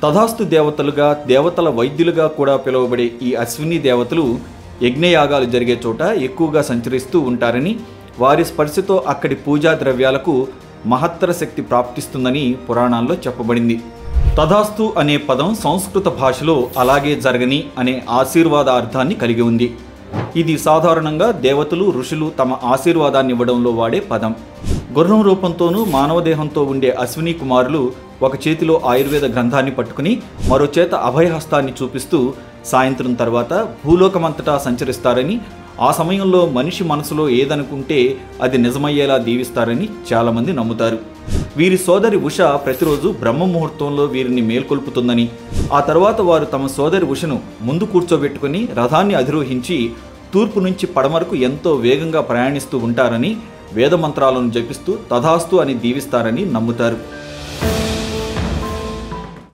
తథాస్తు దేవతలుగా, దేవతల వైద్యులుగా కూడా పిలువబడే ఈ అశ్విని దేవతలు యజ్ఞయాగాలు జరిగే చోట ఎక్కువగా సంచరిస్తూ ఉంటారని, వారి స్పర్శతో అక్కడి పూజా ద్రవ్యాలకు మహత్తర శక్తి ప్రాప్తిస్తుందని పురాణాల్లో చెప్పబడింది. తథాస్తు అనే పదం సంస్కృత భాషలో అలాగే జరగని అనే ఆశీర్వాద అర్థాన్ని కలిగి ఉంది. ఇది సాధారణంగా దేవతలు, ఋషులు తమ ఆశీర్వాదాన్ని ఇవ్వడంలో వాడే పదం. గుర్రం రూపంతోనూ మానవ దేహంతో ఉండే అశ్విని కుమారులు ఒక చేతిలో ఆయుర్వేద గ్రంథాన్ని పట్టుకుని మరో చేత అభయహస్తాన్ని చూపిస్తూ సాయంత్రం తర్వాత భూలోకమంతటా సంచరిస్తారని, ఆ సమయంలో మనిషి మనసులో ఏదనుకుంటే అది నిజమయ్యేలా దీవిస్తారని చాలామంది నమ్ముతారు. వీరి సోదరి ఉష ప్రతిరోజు బ్రహ్మ ముహూర్తంలో వీరిని మేల్కొల్పుతుందని, ఆ తర్వాత వారు తమ సోదరి ఉషను ముందు కూర్చోబెట్టుకుని రథాన్ని అధిరోహించి తూర్పు నుంచి పడమరకు ఎంతో వేగంగా ప్రయాణిస్తూ ఉంటారని, వేదమంత్రాలను జపిస్తూ తథాస్తు అని దీవిస్తారని నమ్ముతారు.